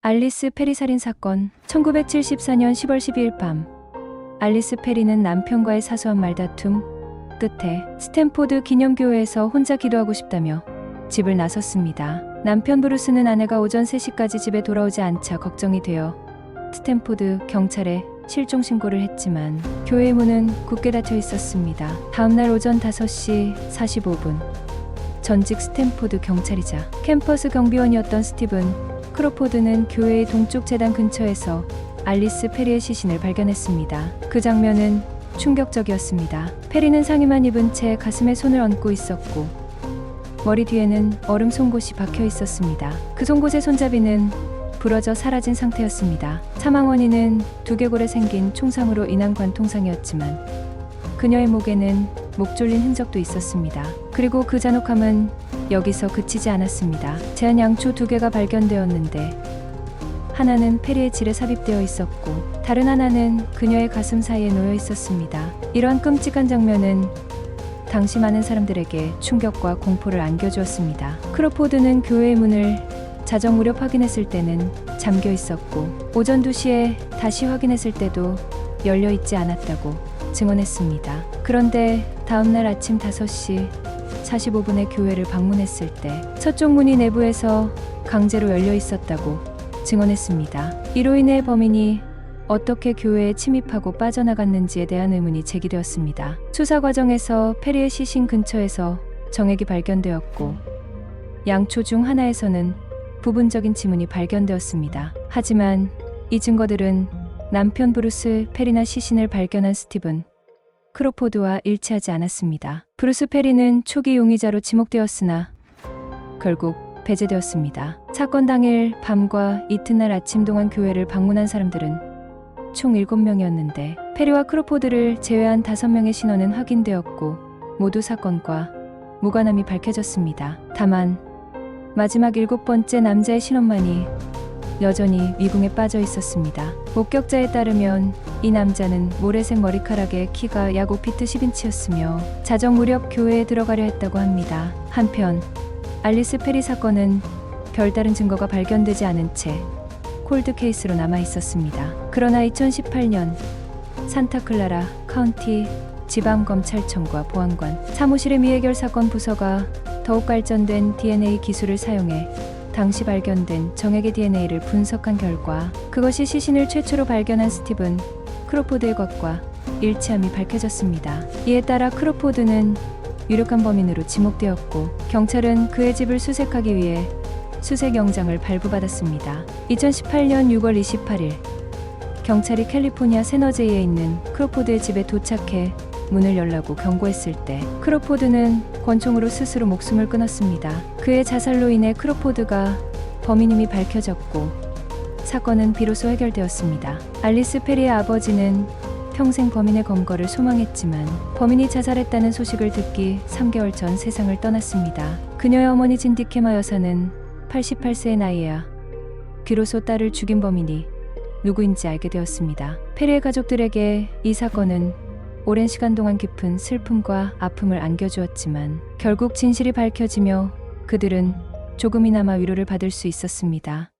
알리스 페리 살인 사건. 1974년 10월 12일 밤, 알리스 페리는 남편과의 사소한 말다툼 끝에 스탠포드 기념교회에서 혼자 기도하고 싶다며 집을 나섰습니다. 남편 브루스는 아내가 오전 3시까지 집에 돌아오지 않자 걱정이 되어 스탠포드 경찰에 실종 신고를 했지만 교회의 문은 굳게 닫혀 있었습니다. 다음날 오전 5시 45분, 전직 스탠포드 경찰이자 캠퍼스 경비원이었던 스티븐 크로포드는 교회의 동쪽 재단 근처에서 알리스 페리의 시신을 발견했습니다. 그 장면은 충격적이었습니다. 페리는 상의만 입은 채 가슴에 손을 얹고 있었고 머리 뒤에는 얼음 송곳이 박혀 있었습니다. 그 송곳의 손잡이는 부러져 사라진 상태였습니다. 사망 원인은 두개골에 생긴 총상으로 인한 관통상이었지만 그녀의 목에는 목 졸린 흔적도 있었습니다. 그리고 그 잔혹함은 여기서 그치지 않았습니다. 제한 양초 2개가 발견되었는데 하나는 페리의 질에 삽입되어 있었고 다른 하나는 그녀의 가슴 사이에 놓여 있었습니다. 이러한 끔찍한 장면은 당시 많은 사람들에게 충격과 공포를 안겨주었습니다. 크로포드는 교회의 문을 자정 무렵 확인했을 때는 잠겨 있었고 오전 2시에 다시 확인했을 때도 열려 있지 않았다고 증언했습니다. 그런데 다음날 아침 5시 45분에 교회를 방문했을 때 서쪽 문이 내부에서 강제로 열려 있었다고 증언했습니다. 이로 인해 범인이 어떻게 교회에 침입하고 빠져나갔는지에 대한 의문이 제기되었습니다. 수사 과정에서 페리의 시신 근처에서 정액이 발견되었고 양초 중 하나에서는 부분적인 지문이 발견되었습니다. 하지만 이 증거들은 남편 브루스 페리나 시신을 발견한 스티븐 크로포드와 일치하지 않았습니다. 브루스 페리는 초기 용의자로 지목되었으나 결국 배제되었습니다. 사건 당일 밤과 이튿날 아침 동안 교회를 방문한 사람들은 총 7명이었는데 페리와 크로포드를 제외한 5명의 신원은 확인되었고 모두 사건과 무관함이 밝혀졌습니다. 다만 마지막 7번째 남자의 신원만이 여전히 미궁에 빠져 있었습니다. 목격자에 따르면 이 남자는 모래색 머리카락에 키가 약 5피트 10인치였으며 자정 무렵 교회에 들어가려 했다고 합니다. 한편 알리스 페리 사건은 별다른 증거가 발견되지 않은 채 콜드 케이스로 남아 있었습니다. 그러나 2018년 산타클라라 카운티 지방검찰청과 보안관 사무실의 미해결 사건 부서가 더욱 발전된 DNA 기술을 사용해 당시 발견된 정액의 DNA를 분석한 결과 그것이 시신을 최초로 발견한 스티븐 크로포드의 것과 일치함이 밝혀졌습니다. 이에 따라 크로포드는 유력한 범인으로 지목되었고 경찰은 그의 집을 수색하기 위해 수색 영장을 발부받았습니다. 2018년 6월 28일 경찰이 캘리포니아 세너제이에 있는 크로포드의 집에 도착해 문을 열라고 경고했을 때 크로포드는 권총으로 스스로 목숨을 끊었습니다. 그의 자살로 인해 크로포드가 범인임이 밝혀졌고 사건은 비로소 해결되었습니다. 알리스 페리의 아버지는 평생 범인의 검거를 소망했지만 범인이 자살했다는 소식을 듣기 3개월 전 세상을 떠났습니다. 그녀의 어머니 진디케마 여사는 88세의 나이에야 비로소 딸을 죽인 범인이 누구인지 알게 되었습니다. 페리의 가족들에게 이 사건은 오랜 시간 동안 깊은 슬픔과 아픔을 안겨주었지만 결국 진실이 밝혀지며 그들은 조금이나마 위로를 받을 수 있었습니다.